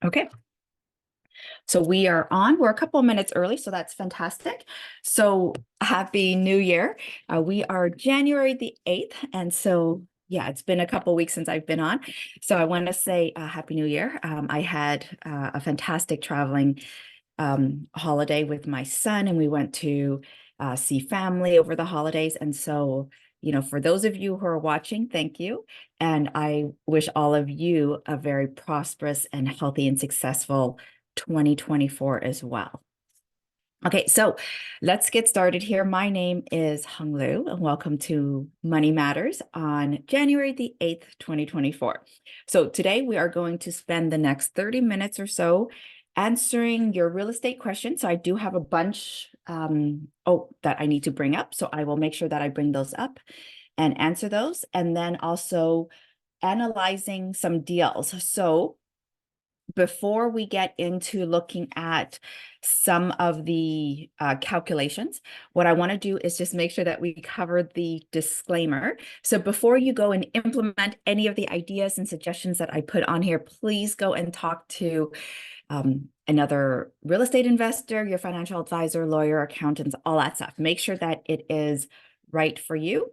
Okay, so we are on. We're a couple of minutes early, so that's fantastic. So happy New Year. We are January the 8th, and so yeah, it's been a couple of weeks since I've been on. So I want to say Happy New Year. I had a fantastic traveling holiday with my son, and we went to see family over the holidays. And so, for those of you who are watching, thank you. And I wish all of you a very prosperous and healthy and successful 2024 as well. Okay, so let's get started here. My name is Hung Lu, and welcome to Money Matters on January the 8th, 2024. So today we are going to spend the next 30 minutes or so answering your real estate questions. So I do have a bunch that I need to bring up. So I will make sure that I bring those up and answer those, and then also analyzing some deals. So before we get into looking at some of the calculations, what I want to do is just make sure that we cover the disclaimer. So before you go and implement any of the ideas and suggestions that I put on here, please go and talk to another real estate investor, your financial advisor, lawyer, accountants, all that stuff. Make sure that it is right for you.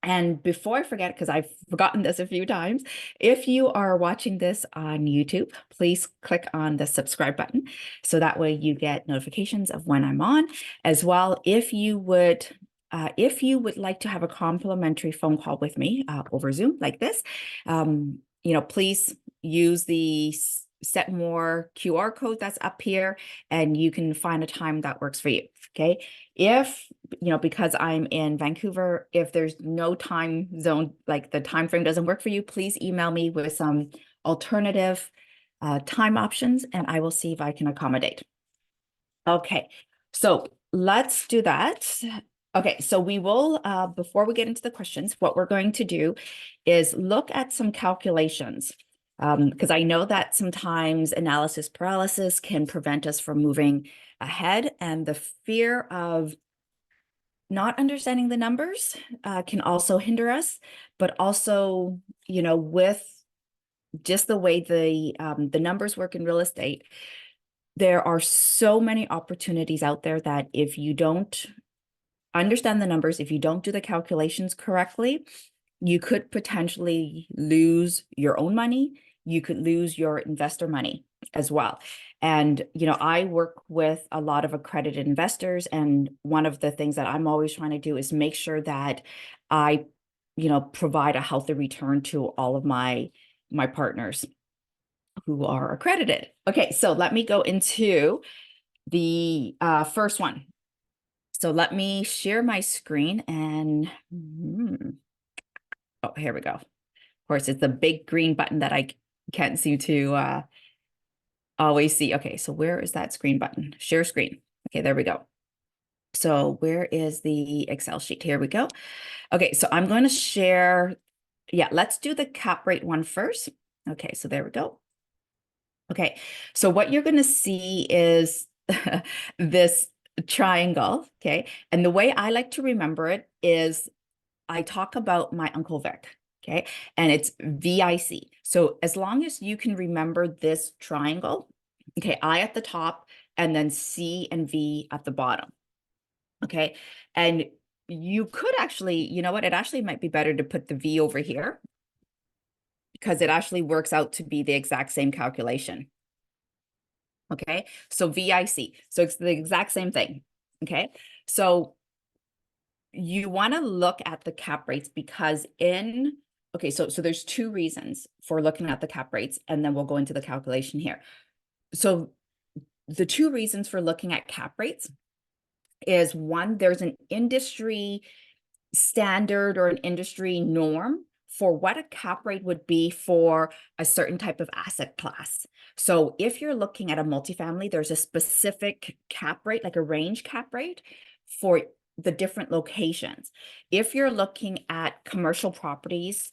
And before I forget, because I've forgotten this a few times, if you are watching this on YouTube, please click on the subscribe button. So that way you get notifications of when I'm on. As well, if you would like to have a complimentary phone call with me over Zoom like this, please use the Set More QR code that's up here, and you can find a time that works for you. Okay. If, because I'm in Vancouver, if there's no time zone, like the time frame doesn't work for you, please email me with some alternative time options, and I will see if I can accommodate. Okay, so let's do that. Okay, so we will, before we get into the questions, what we're going to do is look at some calculations, because I know that sometimes analysis paralysis can prevent us from moving ahead, and the fear of not understanding the numbers can also hinder us, but also, with just the way the numbers work in real estate, there are so many opportunities out there that if you don't understand the numbers, if you don't do the calculations correctly, you could potentially lose your own money. You could lose your investor money as well. And, I work with a lot of accredited investors. And one of the things that I'm always trying to do is make sure that I, provide a healthy return to all of my partners who are accredited. Okay, so let me go into the first one. So let me share my screen and oh, here we go. Of course, it's the big green button that I can't seem to always see. Okay, so where is that screen button? Share screen. Okay, there we go. So where is the Excel sheet? Here we go. Okay, so I'm going to share. Yeah, let's do the cap rate one first. Okay, so there we go. Okay, so what you're going to see is this triangle. Okay, and the way I like to remember it is I talk about my Uncle Vic. Okay, and it's VIC. So as long as you can remember this triangle, okay, I at the top and then C and V at the bottom. Okay, and you could actually, you know what, it actually might be better to put the V over here because it actually works out to be the exact same calculation. Okay, so VIC. So it's the exact same thing. Okay, so you want to look at the cap rates because okay, so there's two reasons for looking at the cap rates, and then we'll go into the calculation here. So the two reasons for looking at cap rates is one, there's an industry standard or an industry norm for what a cap rate would be for a certain type of asset class. So if you're looking at a multifamily, there's a specific cap rate, like a range cap rate for the different locations. If you're looking at commercial properties,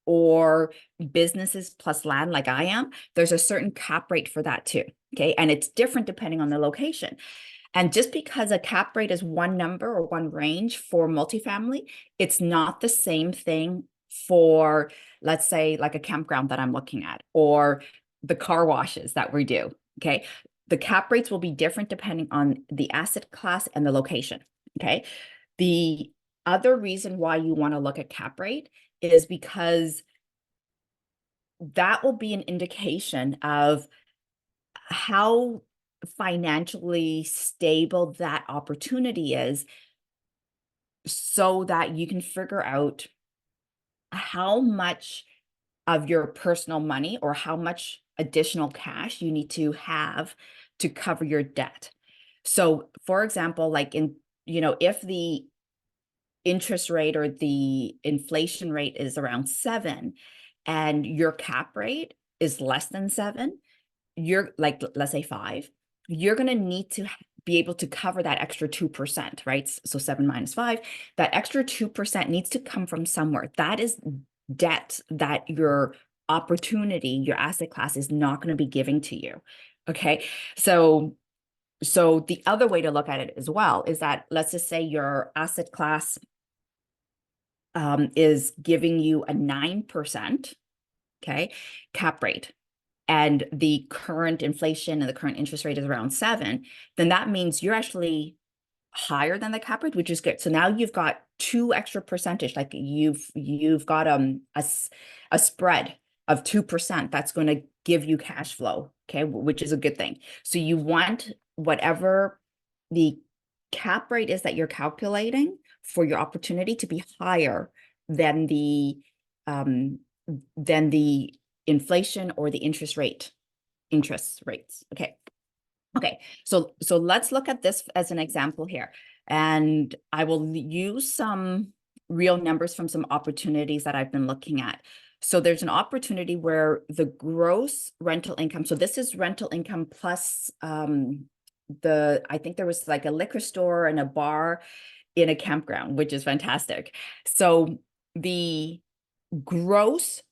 or businesses plus land like I am, there's a certain cap rate for that too. Okay. And it's different depending on the location. And just because a cap rate is one number or one range for multifamily, it's not the same thing for, let's say, like a campground that I'm looking at, or the car washes that we do, okay? The cap rates will be different depending on the asset class and the location, okay? The other reason why you want to look at cap rate is because that will be an indication of how financially stable that opportunity is, so that you can figure out how much of your personal money or how much additional cash you need to have to cover your debt. So, for example, like if the interest rate or the inflation rate is around 7 and your cap rate is less than 7, you're like, let's say 5, you're going to need to be able to cover that extra 2%, right? So 7 minus 5, that extra 2% needs to come from somewhere. That is debt that your opportunity, your asset class is not going to be giving to you. Okay. So the other way to look at it as well is that, let's just say your asset class is giving you a 9%, okay, cap rate, and the current inflation and the current interest rate is around 7, then that means you're actually higher than the cap rate, which is good. So now you've got 2 extra percentage, like you've got a spread of 2% that's going to give you cash flow, okay, which is a good thing. So you want whatever the cap rate is that you're calculating for your opportunity to be higher than the um, inflation or the interest rates. Okay. Okay. So let's look at this as an example here. And I will use some real numbers from some opportunities that I've been looking at. So there's an opportunity where the gross rental income, so this is rental income plus I think there was like a liquor store and a bar in a campground, which is fantastic. So the gross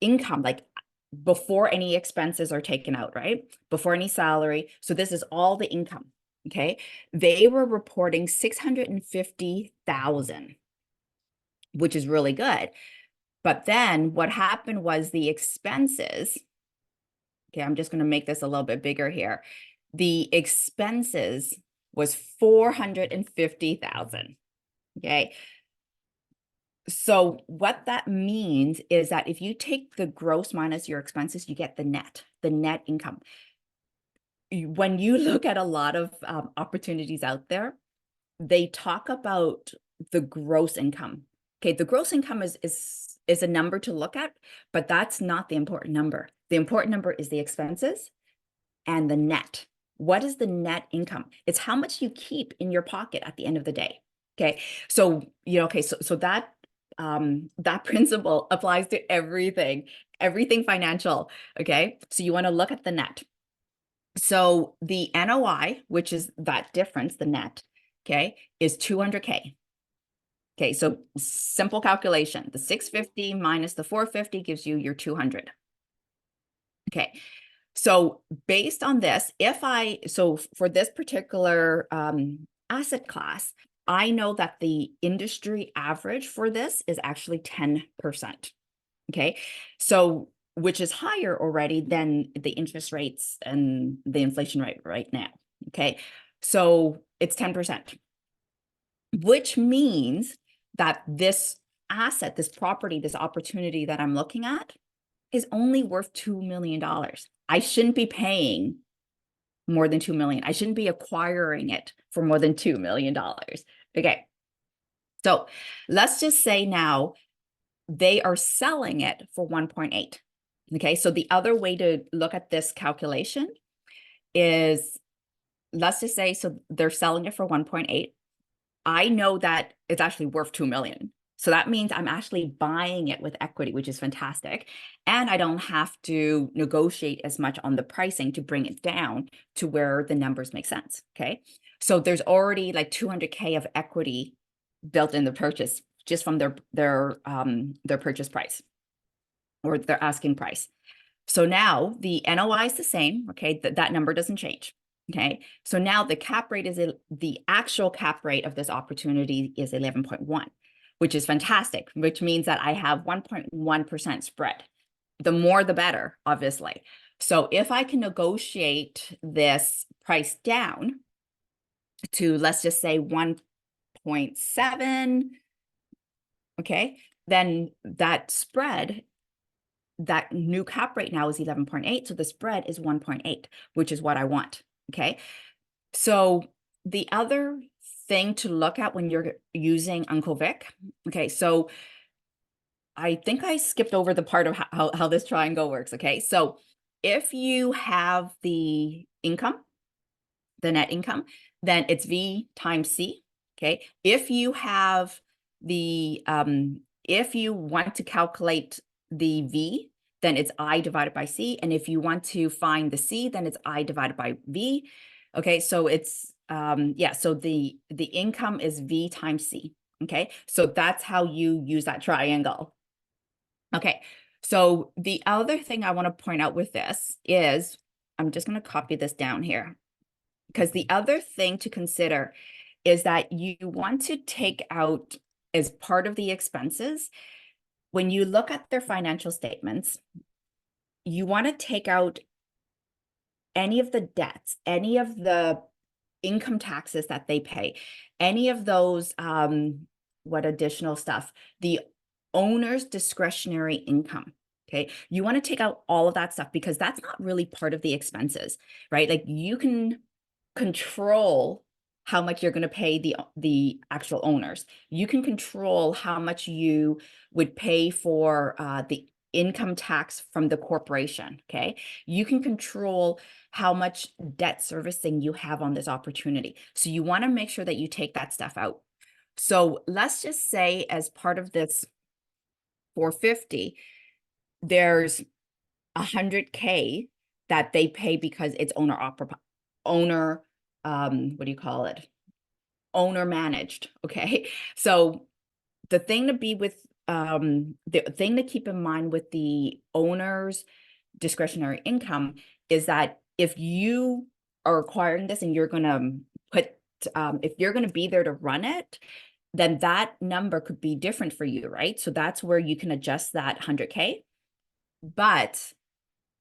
income, like before any expenses are taken out, right? Before any salary. So this is all the income. Okay. They were reporting 650,000, which is really good. But then what happened was the expenses. Okay, I'm just going to make this a little bit bigger here. The expenses was 450,000. Okay. So what that means is that if you take the gross minus your expenses, you get the net income. When you look at a lot of opportunities out there, they talk about the gross income. Okay, the gross income is a number to look at, but that's not the important number. The important number is the expenses and the net. What is the net income? It's how much you keep in your pocket at the end of the day. Okay, so so that that principle applies to everything financial. Okay, so you want to look at the net. So the NOI, which is that difference, the net, okay, is 200K. Okay, so simple calculation. The 650 minus the 450 gives you your 200. Okay, so based on this, so for this particular asset class, I know that the industry average for this is actually 10%. Okay, so which is higher already than the interest rates and the inflation rate right now. Okay, so it's 10%, which means that this asset, this property, this opportunity that I'm looking at is only worth $2 million. I shouldn't be paying more than $2 million. I shouldn't be acquiring it for more than $2 million. Okay. So let's just say now they are selling it for 1.8. Okay. So the other way to look at this calculation is, let's just say, so they're selling it for 1.8. I know that it's actually worth 2 million. So that means I'm actually buying it with equity, which is fantastic. And I don't have to negotiate as much on the pricing to bring it down to where the numbers make sense. Okay. So there's already like 200K of equity built in the purchase just from their purchase price or their asking price. So now the NOI is the same. Okay. That number doesn't change. Okay. So now the cap rate is the actual cap rate of this opportunity is 11.1. which is fantastic, which means that I have 1.1% spread. The more, the better, obviously. So if I can negotiate this price down to, let's just say 1.7, okay, then that spread, that new cap rate now is 11.8. So the spread is 1.8, which is what I want. Okay. So the other thing to look at when you're using Uncle Vic, okay, so I think I skipped over the part of how this triangle works. Okay. So if you have the income, the net income, then it's V times C. Okay. If you have the, if you want to calculate the V, then it's I divided by C. And if you want to find the C, then it's I divided by V. Okay. So it's, yeah, so the income is V times C. Okay. So that's how you use that triangle. Okay. So the other thing I want to point out with this is, I'm just going to copy this down here, because the other thing to consider is that you want to take out, as part of the expenses, when you look at their financial statements, you want to take out any of the debts, any of the income taxes that they pay, any of those, what additional stuff, the owner's discretionary income. Okay. You want to take out all of that stuff because that's not really part of the expenses, right? Like you can control how much you're going to pay the actual owners. You can control how much you would pay for the income tax from the corporation. Okay. You can control how much debt servicing you have on this opportunity. So you want to make sure that you take that stuff out. So let's just say, as part of this 450, there's 100K that they pay because it's owner, what do you call it? Owner managed. Okay. So the thing to keep in mind with the owner's discretionary income is that if you are acquiring this and you're going to put, if you're going to be there to run it, then that number could be different for you, right? So that's where you can adjust that 100K. But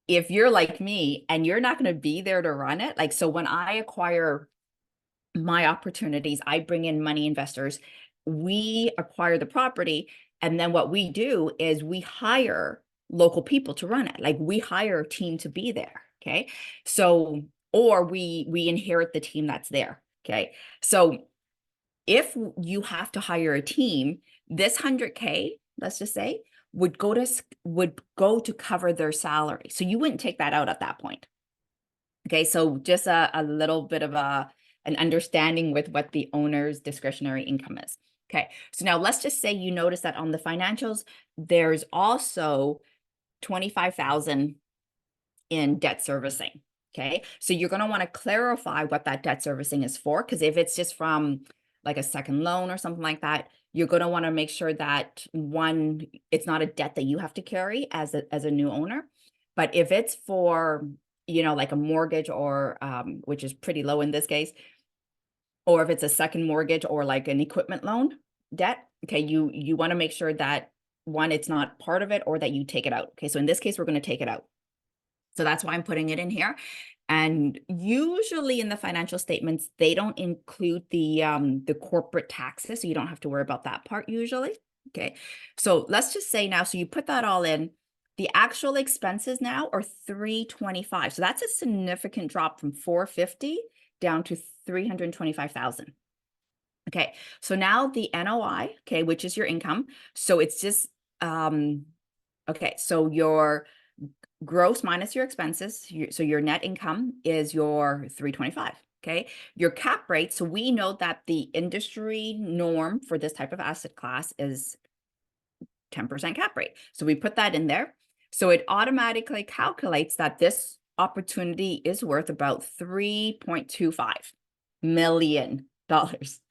if you're like me and you're not going to be there to run it, like, so when I acquire my opportunities, I bring in money investors, we acquire the property, and then what we do is we hire local people to run it. Like we hire a team to be there. Okay. So, or we inherit the team that's there. Okay. So if you have to hire a team, this 100K, let's just say, would go to cover their salary. So you wouldn't take that out at that point. Okay, so just a little bit of an understanding with what the owner's discretionary income is. Okay, so now let's just say you notice that on the financials, there's also 25,000 in debt servicing. Okay, so you're going to want to clarify what that debt servicing is for, because if it's just from like a second loan or something like that, you're going to want to make sure that, one, it's not a debt that you have to carry as a new owner. But if it's for, like a mortgage, or which is pretty low in this case, or if it's a second mortgage or like an equipment loan debt, okay, you want to make sure that, one, it's not part of it, or that you take it out. Okay, so in this case, we're going to take it out. So that's why I'm putting it in here. And usually in the financial statements, they don't include the corporate taxes, so you don't have to worry about that part usually. Okay, so let's just say now, so you put that all in, the actual expenses now are 325. So that's a significant drop from 450 down to 325,000. Okay, so now the NOI, okay, which is your income. So it's just, okay, so your gross minus your expenses, so your net income is your 325. Okay, your cap rate. So we know that the industry norm for this type of asset class is 10% cap rate. So we put that in there. So it automatically calculates that this opportunity is worth about $3.25 million.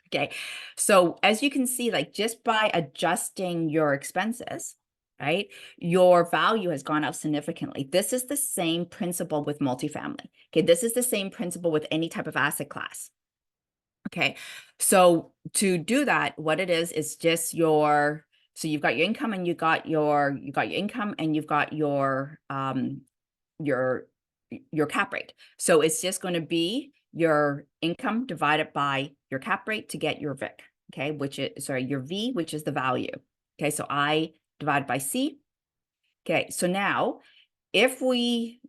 Okay, so as you can see, like just by adjusting your expenses, right, your value has gone up significantly. This is the same principle with multifamily. Okay, this is the same principle with any type of asset class. Okay, so to do that, what it is just your, so you've got your income and you got your income and you've got your your cap rate. So it's just going to be your income divided by your cap rate to get your VIC. Okay, which is, sorry, your V, which is the value. Okay, so I divided by C. Okay, so now if we,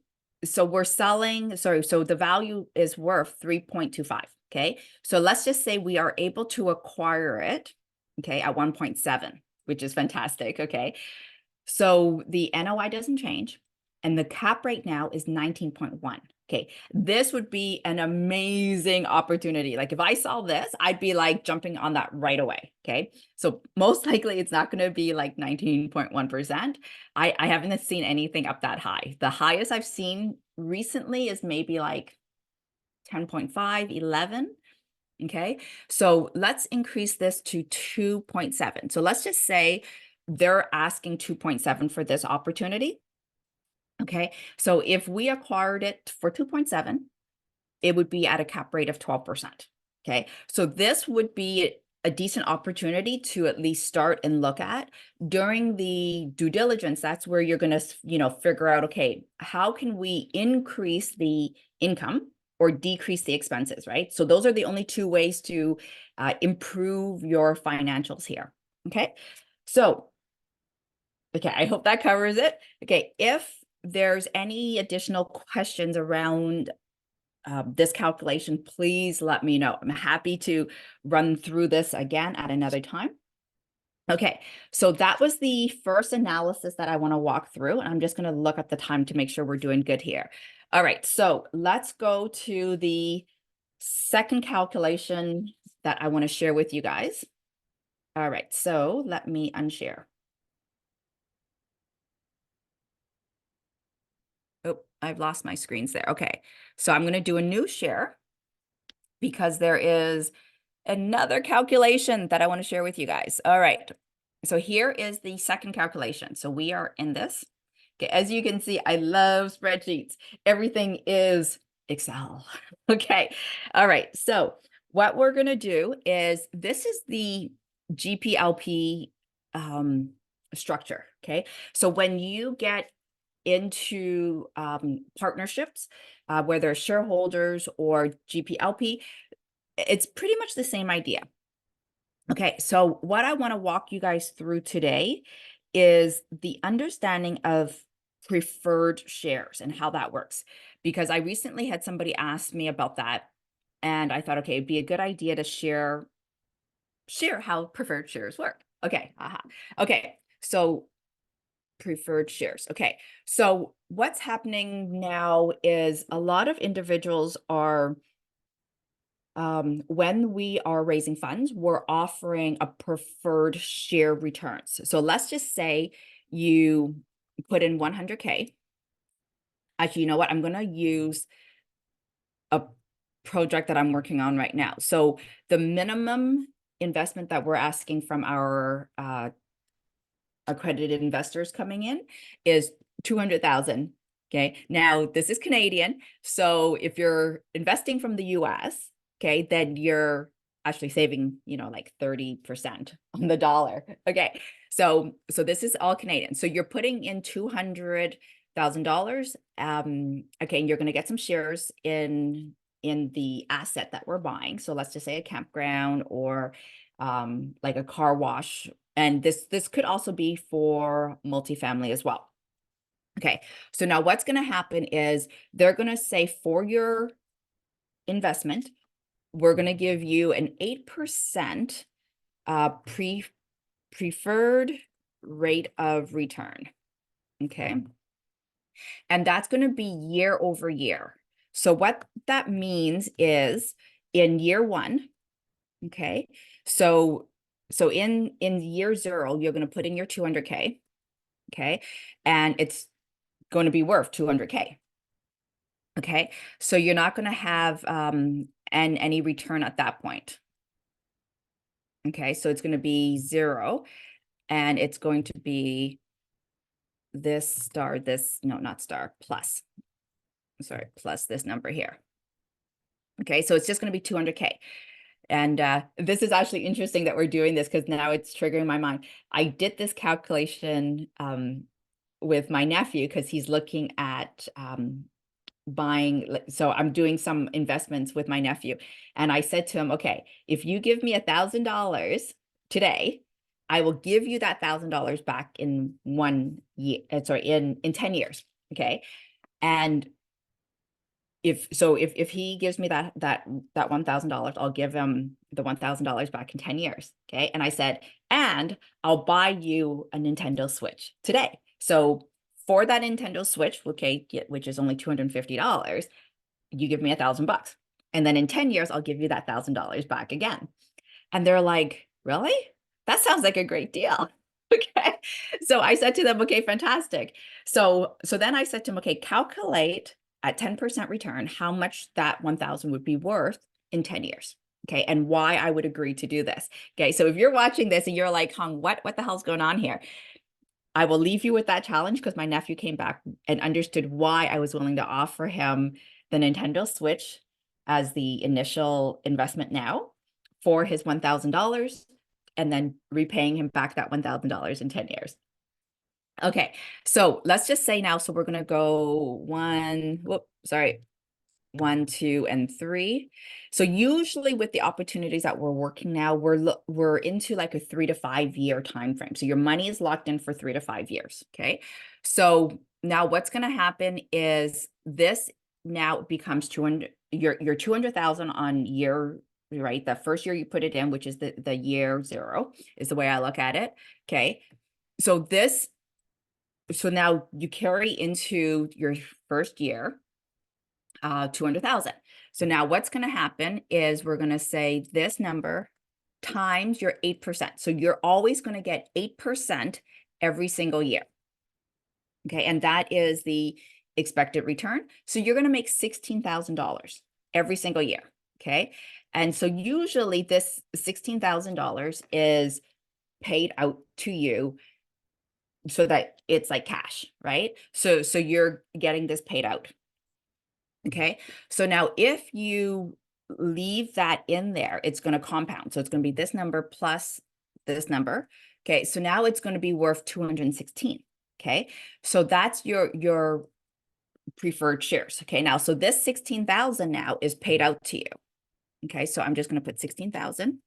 so we're selling, sorry, so the value is worth 3.25. Okay, so let's just say we are able to acquire it, okay, at 1.7, which is fantastic. Okay, so the NOI doesn't change, and the cap rate now is 19.1. Okay, this would be an amazing opportunity. Like if I saw this, I'd be like jumping on that right away. Okay, so most likely it's not going to be like 19.1%. I haven't seen anything up that high. The highest I've seen recently is maybe like 10.5, 11. Okay, so let's increase this to 2.7. So let's just say they're asking 2.7 for this opportunity. Okay, so if we acquired it for 2.7, it would be at a cap rate of 12%. Okay, so this would be a decent opportunity to at least start and look at during the due diligence. That's where you're going to, figure out, okay, how can we increase the income or decrease the expenses, right? So those are the only two ways to improve your financials here. Okay, so, okay, I hope that covers it. Okay, if there's any additional questions around this calculation, please let me know. I'm happy to run through this again at another time. Okay, so that was the first analysis that I want to walk through, and I'm just going to look at the time to make sure we're doing good here. All right, so let's go to the second calculation that I want to share with you guys. All right, so let me unshare. Oh, I've lost my screens there. Okay, so I'm going to do a new share because there is another calculation that I want to share with you guys. All right, so here is the second calculation. So we are in this. Okay, as you can see, I love spreadsheets. Everything is Excel. Okay, all right. So what we're going to do is, this is the GPLP structure. Okay, so when you get into partnerships, whether shareholders or GPLP, it's pretty much the same idea. Okay, so what I want to walk you guys through today is the understanding of preferred shares and how that works. Because I recently had somebody ask me about that, and I thought, okay, it'd be a good idea to share how preferred shares work. Okay, okay, so preferred shares. Okay, so what's happening now is a lot of individuals are, when we are raising funds, we're offering a preferred share returns. So let's just say you put in 100K. Actually, you know what? I'm going to use a project that I'm working on right now. So the minimum investment that we're asking from our accredited investors coming in is 200,000. Okay. Now this is Canadian. So if you're investing from the US, okay, then you're actually saving, like 30% on the dollar. Okay. So this is all Canadian. So you're putting in $200,000. Okay, and you're going to get some shares in the asset that we're buying. So let's just say a campground or like a car wash, and this could also be for multifamily as well. Okay, so now what's going to happen is they're going to say, for your investment, we're going to give you an 8% preferred rate of return. Okay, and that's going to be year over year. So what that means is, in year one, okay, so in year 0, you're going to put in your 200K, okay, and it's going to be worth 200K. Okay, so you're not going to have any return at that point. Okay, so it's going to be 0, and it's going to be this star, no, not star, plus, sorry, plus this number here. Okay, so it's just going to be 200K. And this is actually interesting that we're doing this because now it's triggering my mind. I did this calculation with my nephew because he's looking at buying. So I'm doing some investments with my nephew. And I said to him, okay, if you give me $1,000 today, I will give you that $1,000 back in 1 year, sorry, in 10 years. Okay. And if he gives me that $1,000, I'll give him the $1,000 back in 10 years. Okay. And I said, and I'll buy you a Nintendo Switch today. So for that Nintendo Switch, okay, which is only $250, you give me $1,000. And then in 10 years, I'll give you that $1,000 back again. And they're like, really? That sounds like a great deal. Okay. So I said to them, okay, fantastic. So then I said to them, okay, calculate at 10% return how much that 1,000 would be worth in 10 years. Okay. And why I would agree to do this. Okay. So if you're watching this and you're like, Huong, what the hell's going on here? I will leave you with that challenge because my nephew came back and understood why I was willing to offer him the Nintendo Switch as the initial investment now for his $1,000 and then repaying him back that $1,000 in 10 years. Okay, so let's just say now, so we're going to go 1, 2, and 3. So usually with the opportunities that we're working now, we're into like a 3 to 5 year time frame. So your money is locked in for 3 to 5 years. Okay. So now what's going to happen is this now becomes 200, your 200,000 on year, right? The first year you put it in, which is the year 0 is the way I look at it. Okay. So now you carry into your first year 200,000. So now what's going to happen is we're going to say this number times your 8%. So you're always going to get 8% every single year. Okay. And that is the expected return. So you're going to make $16,000 every single year. Okay. And so usually this $16,000 is paid out to you so that it's like cash, right? So you're getting this paid out. Okay, so now if you leave that in there, it's going to compound. So it's going to be this number plus this number. Okay, so now it's going to be worth 216. Okay, so that's your preferred shares. Okay, now so this 16,000 now is paid out to you. Okay, so I'm just going to put 16,000.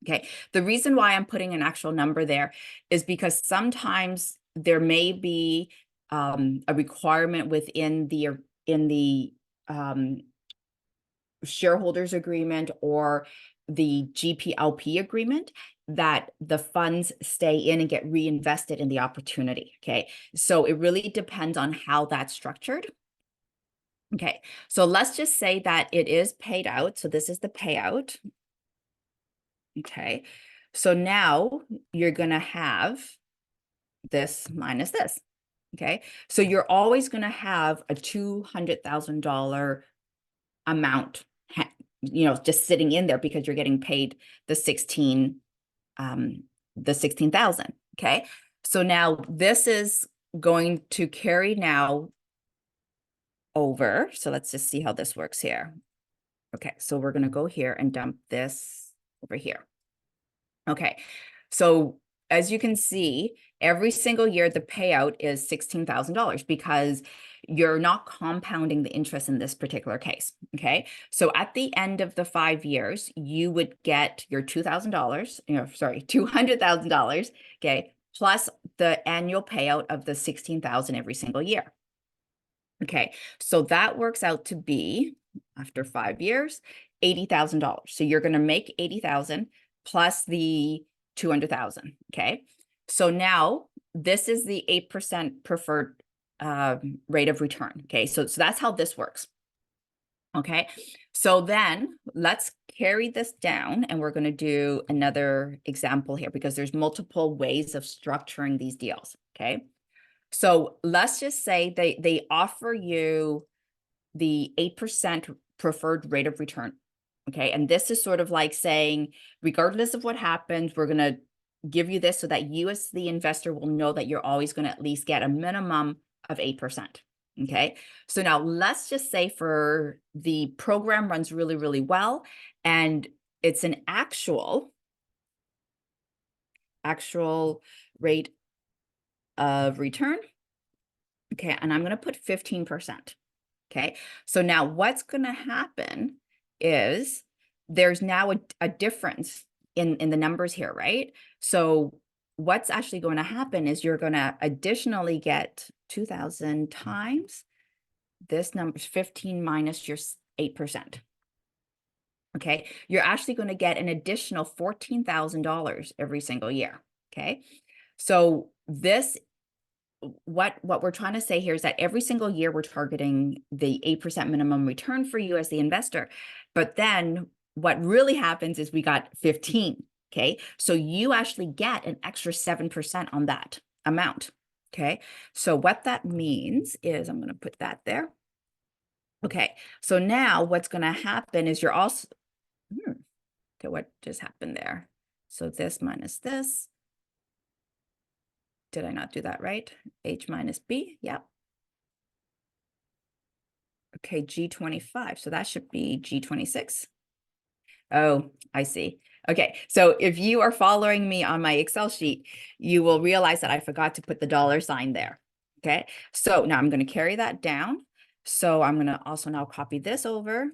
Okay, the reason why I'm putting an actual number there is because sometimes there may be a requirement within the shareholders agreement or the GPLP agreement that the funds stay in and get reinvested in the opportunity. Okay, so it really depends on how that's structured. Okay, so let's just say that it is paid out. So this is the payout. Okay, so now you're going to have this minus this. Okay, so you're always going to have a $200,000 amount, just sitting in there because you're getting paid the 16,000. Okay, so now this is going to carry now over. So let's just see how this works here. Okay, so we're going to go here and dump this over here. Okay, so as you can see, every single year the payout is $16,000 because you're not compounding the interest in this particular case. Okay, so at the end of the 5 years, you would get your $2,000, $200,000. Okay, plus the annual payout of the 16,000 every single year. Okay, so that works out to be, after 5 years, $80,000. So you're going to make 80,000 plus the 200,000. Okay, so now this is the 8% preferred rate of return. Okay, so that's how this works. Okay, so then let's carry this down and we're going to do another example here because there's multiple ways of structuring these deals. Okay, so let's just say they offer you the 8% preferred rate of return. Okay, and this is sort of like saying, regardless of what happens, we're going to give you this so that you as the investor will know that you're always going to at least get a minimum of 8%. Okay, so now let's just say for the program runs really, really well, and it's an actual rate of return. Okay, and I'm going to put 15%. Okay, so now what's going to happen is there's now a difference in the numbers here, right? So what's actually going to happen is you're going to additionally get 2,000 times this number is 15 minus your 8%. Okay, you're actually going to get an additional $14,000 every single year. Okay, so this what we're trying to say here is that every single year we're targeting the 8% minimum return for you as the investor. But then what really happens is we got 15. Okay, so you actually get an extra 7% on that amount. Okay, so what that means is I'm going to put that there. Okay, so now what's going to happen is you're also, okay, what just happened there? So this minus this. Did I not do that right? H minus B, yep. Okay, G25, so that should be G26. Oh, I see. Okay, so if you are following me on my Excel sheet, you will realize that I forgot to put the dollar sign there. Okay, so now I'm going to carry that down. So I'm going to also now copy this over.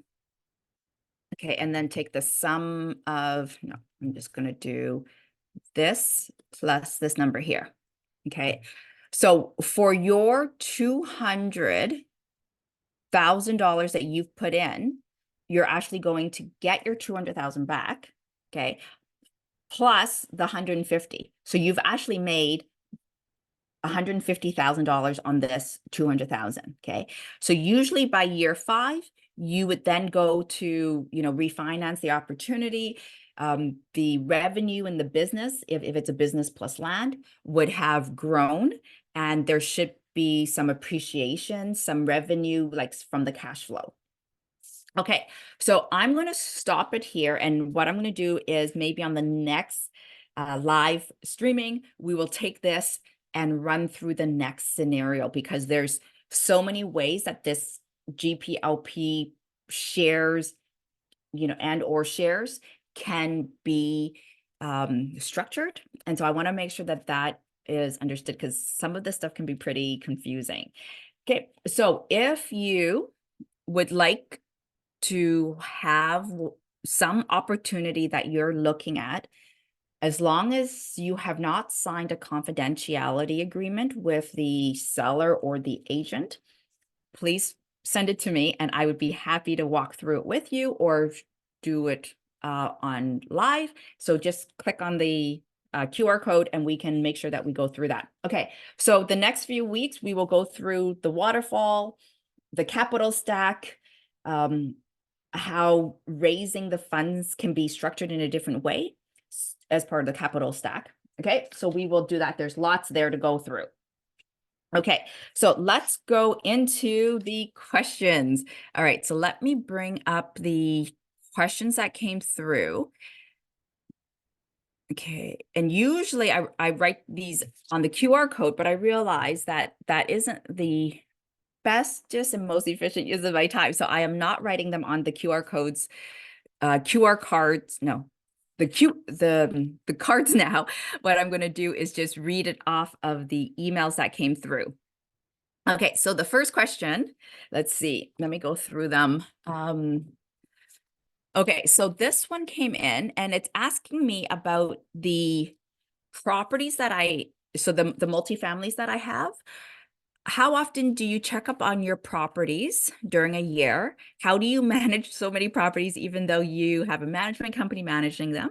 Okay, and then take the sum of, no, I'm just going to do this plus this number here. Okay, so for your $200,000 that you've put in, you're actually going to get your 200,000 back. Okay, plus the 150. So you've actually made $150,000 on this 200,000. Okay, so usually by year 5, you would then go to, refinance the opportunity. The revenue in the business, if it's a business plus land, would have grown, and there should be some appreciation, some revenue like from the cash flow. Okay, so I'm going to stop it here. And what I'm going to do is maybe on the next live streaming, we will take this and run through the next scenario, because there's so many ways that this GPLP shares, and or shares can be structured. And so I want to make sure that that is understood, because some of this stuff can be pretty confusing. Okay, so if you would like to have some opportunity that you're looking at, as long as you have not signed a confidentiality agreement with the seller or the agent, please send it to me and I would be happy to walk through it with you or do it on live. So just click on the QR code and we can make sure that we go through that. Okay, so the next few weeks, we will go through the waterfall, the capital stack, how raising the funds can be structured in a different way as part of the capital stack. Okay, so we will do that. There's lots there to go through. Okay, so let's go into the questions. All right, so let me bring up the questions that came through. Okay, and usually I write these on the QR code, but I realize that that isn't the bestest and most efficient use of my time. So I am not writing them on the QR codes, QR cards. No, the cards now. What I'm going to do is just read it off of the emails that came through. Okay, so the first question, let's see, let me go through them. Okay, so this one came in and it's asking me about the properties that so the multifamilies that I have. How often do you check up on your properties during a year? How do you manage so many properties even though you have a management company managing them?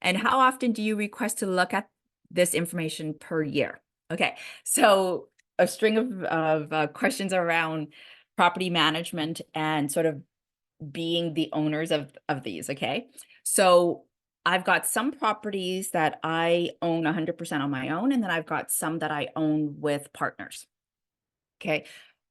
And how often do you request to look at this information per year? Okay, so a string of questions around property management and sort of being the owners of these, okay? So I've got some properties that I own 100% on my own, and then I've got some that I own with partners. Okay.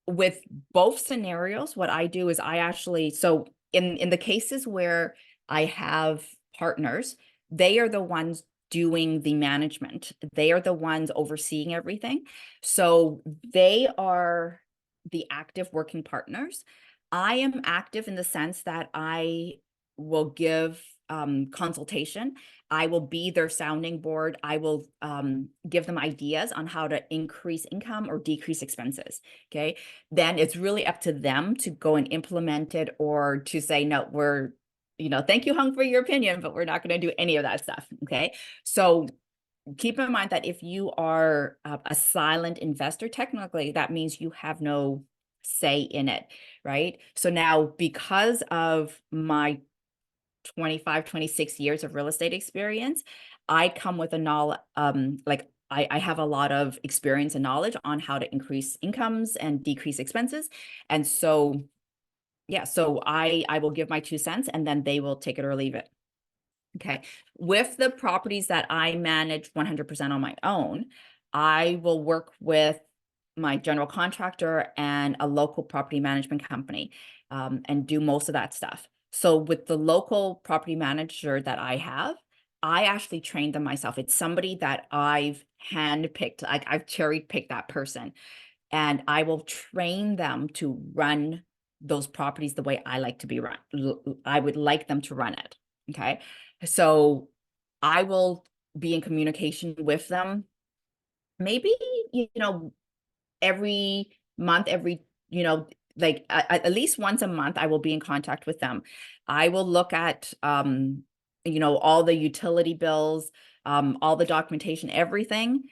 With both scenarios, what I do is I actually, so in the cases where I have partners, they are the ones doing the management. They are the ones overseeing everything. So they are the active working partners. I am active in the sense that I will give consultation. I will be their sounding board. I will give them ideas on how to increase income or decrease expenses. Okay. Then it's really up to them to go and implement it, or to say, no, we're, thank you, Hung, for your opinion, but we're not going to do any of that stuff. Okay. So keep in mind that if you are a silent investor, technically, that means you have no say in it, right? So now, because of my 25, 26 years of real estate experience, I come with a knowledge, like I have a lot of experience and knowledge on how to increase incomes and decrease expenses. And so, yeah, so I will give my 2 cents, and then they will take it or leave it. Okay. With the properties that I manage 100% on my own, I will work with my general contractor and a local property management company, and do most of that stuff. So with the local property manager that I have, I actually trained them myself. It's somebody that I've handpicked, like I've cherry picked that person, and I will train them to run those properties the way I like to be run. I would like them to run it. Okay. So I will be in communication with them, maybe, every month, like at least once a month, I will be in contact with them. I will look at, all the utility bills, all the documentation, everything,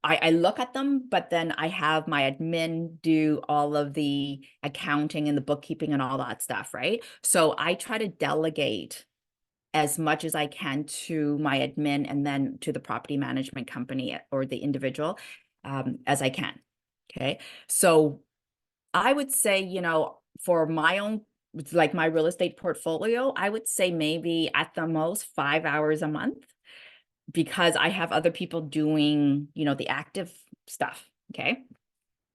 I look at them, but then I have my admin do all of the accounting and the bookkeeping and all that stuff, right? So I try to delegate as much as I can to my admin, and then to the property management company or the individual, as I can. Okay. So I would say, for my own, like my real estate portfolio, I would say maybe at the most 5 hours a month, because I have other people doing, the active stuff. Okay.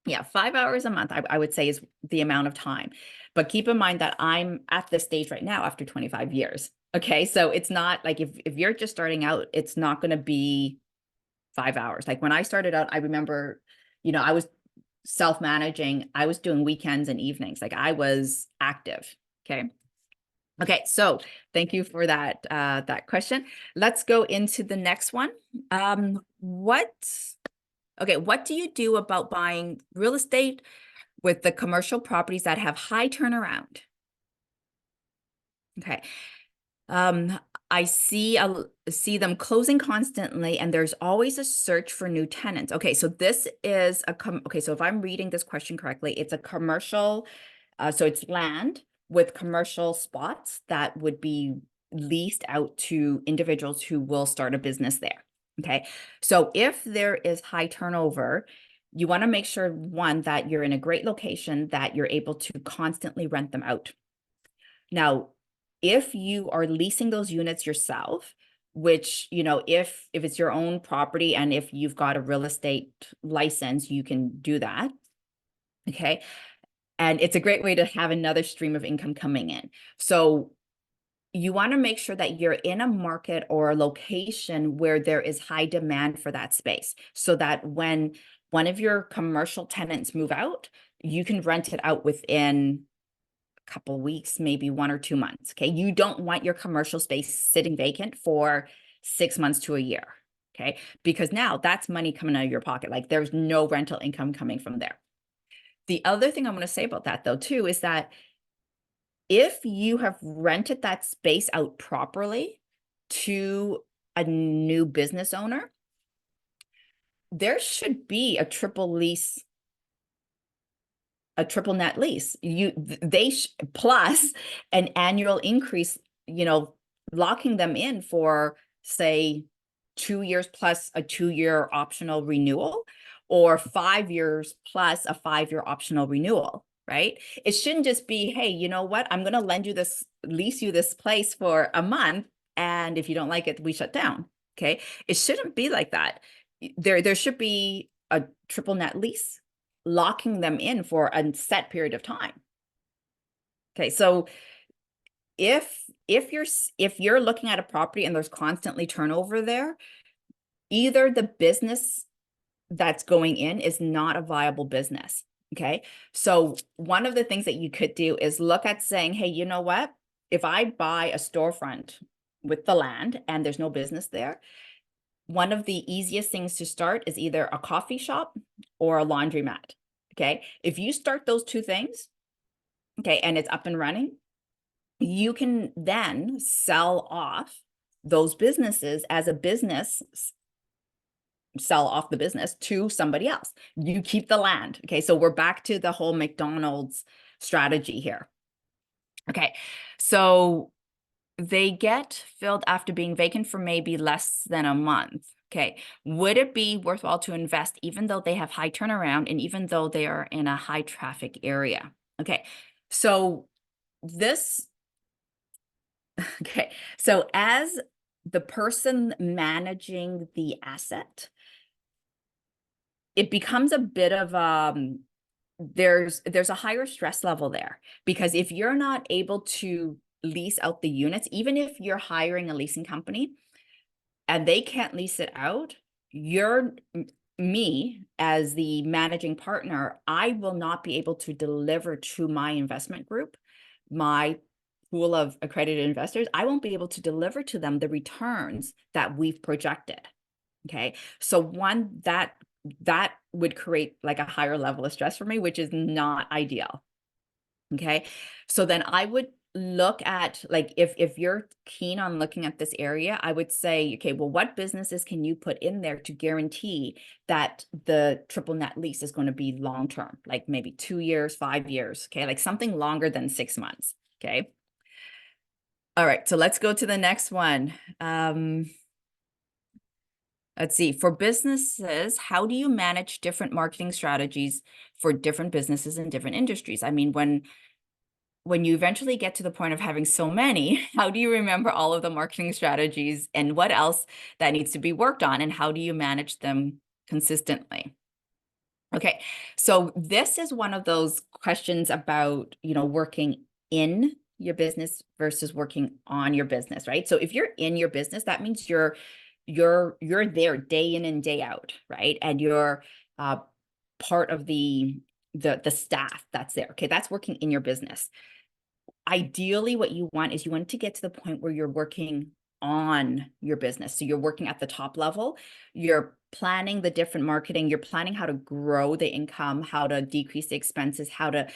Yeah, 5 hours a month, I would say, is the amount of time. But keep in mind that I'm at this stage right now after 25 years. Okay. So it's not like, if you're just starting out, it's not going to be 5 hours. Like when I started out, I remember, I was self-managing. I was doing weekends and evenings. Like I was active. Okay. Okay. So thank you for that question. Let's go into the next one. What do you do about buying real estate with the commercial properties that have high turnaround? Okay. Um, I see them closing constantly, and there's always a search for new tenants. Okay, so this is okay, so if I'm reading this question correctly, it's a commercial, so it's land with commercial spots that would be leased out to individuals who will start a business there. Okay, so if there is high turnover, you want to make sure, one, that you're in a great location, that you're able to constantly rent them out. Now, if you are leasing those units yourself, which, if it's your own property and if you've got a real estate license, you can do that. Okay. And it's a great way to have another stream of income coming in. So you want to make sure that you're in a market or a location where there is high demand for that space, so that when one of your commercial tenants move out, you can rent it out within couple weeks, maybe 1 or 2 months. Okay. You don't want your commercial space sitting vacant for 6 months to a year. Okay. Because now that's money coming out of your pocket. Like there's no rental income coming from there. The other thing I'm going to say about that, though, too, is that if you have rented that space out properly to a new business owner, there should be a triple net lease. Plus an annual increase, locking them in for, say, 2 years plus a 2-year optional renewal, or 5 years plus a 5-year optional renewal, right? It shouldn't just be, hey, you know what? I'm going to lease you this place for a month, and if you don't like it, we shut down. Okay. It shouldn't be like that. There should be a triple net lease, locking them in for a set period of time. Okay, so if you're looking at a property and there's constantly turnover there, either the business that's going in is not a viable business. Okay. So one of the things that you could do is look at saying, hey, you know what? If I buy a storefront with the land and there's no business there, one of the easiest things to start is either a coffee shop or a laundromat. Okay. If you start those two things, okay, and it's up and running, you can then sell off those businesses as a business, sell off the business to somebody else. You keep the land. Okay. So we're back to the whole McDonald's strategy here. Okay. So they get filled after being vacant for maybe less than a month. Okay. Would it be worthwhile to invest even though they have high turnaround and even though they are in a high traffic area? Okay. So this, okay. So as the person managing the asset, it becomes a bit of there's a higher stress level there, because if you're not able to lease out the units, even if you're hiring a leasing company and they can't lease it out, you're me as the managing partner, I will not be able to deliver to my investment group, my pool of accredited investors. I won't be able to deliver to them the returns that we've projected. Okay. So one, that would create like a higher level of stress for me, which is not ideal. Okay. So then I would look at, like, if you're keen on looking at this area, I would say, okay, well, what businesses can you put in there to guarantee that the triple net lease is going to be long term, like maybe 2 years, 5 years, okay, like something longer than 6 months. Okay. All right, so let's go to the next one. Let's see, for businesses, how do you manage different marketing strategies for different businesses in different industries? I mean, when you eventually get to the point of having so many, how do you remember all of the marketing strategies and what else that needs to be worked on, and how do you manage them consistently? Okay, so this is one of those questions about, working in your business versus working on your business, right? So if you're in your business, that means you're there day in and day out, right? And you're uh, part of the staff that's there. Okay, that's working in your business. Ideally, what you want is you want to get to the point where you're working on your business. So you're working at the top level, you're planning the different marketing, you're planning how to grow the income, how to decrease the expenses, how to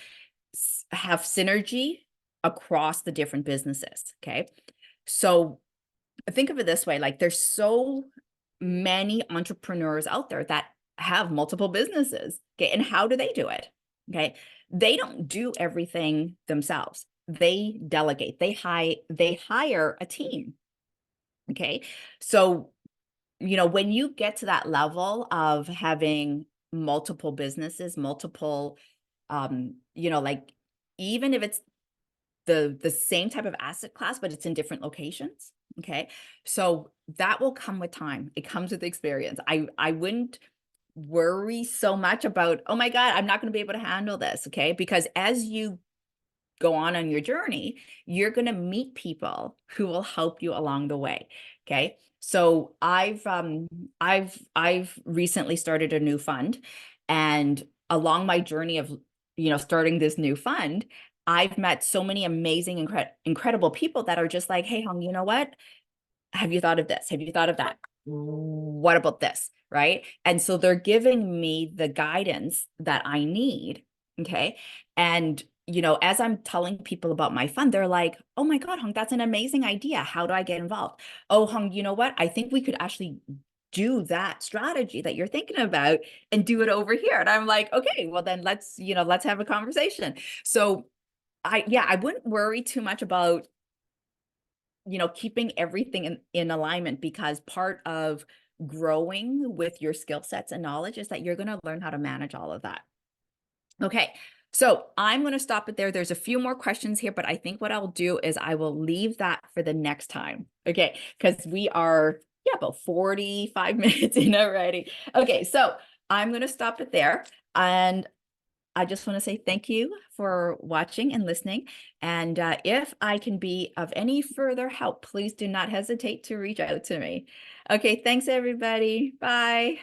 have synergy across the different businesses. Okay. So think of it this way, like there's so many entrepreneurs out there that have multiple businesses. Okay. And how do they do it? Okay. They don't do everything themselves. They delegate. They hire a team. Okay. So, when you get to that level of having multiple businesses, multiple like, even if it's the same type of asset class, but it's in different locations. Okay. So that will come with time. It comes with experience. I wouldn't worry so much about, oh my God, I'm not going to be able to handle this. Okay. Because as you go on your journey, you're going to meet people who will help you along the way. Okay. So I've recently started a new fund, and along my journey of, starting this new fund, I've met so many amazing, incredible people that are just like, hey, Hong, you know what? Have you thought of this? Have you thought of that? What about this? Right. And so they're giving me the guidance that I need. Okay. And, as I'm telling people about my fund, they're like, oh my God, Hung, that's an amazing idea. How do I get involved? Oh, Hung, you know what? I think we could actually do that strategy that you're thinking about and do it over here. And I'm like, okay, well then let's have a conversation. So I wouldn't worry too much about, keeping everything in alignment, because part of growing with your skill sets and knowledge is that you're going to learn how to manage all of that. Okay, so I'm going to stop it there. There's a few more questions here, but I think what I'll do is I will leave that for the next time. Okay, because we are, about 45 minutes in already. Okay, so I'm going to stop it there. And I just want to say thank you for watching and listening. And if I can be of any further help, please do not hesitate to reach out to me. Okay, thanks everybody. Bye.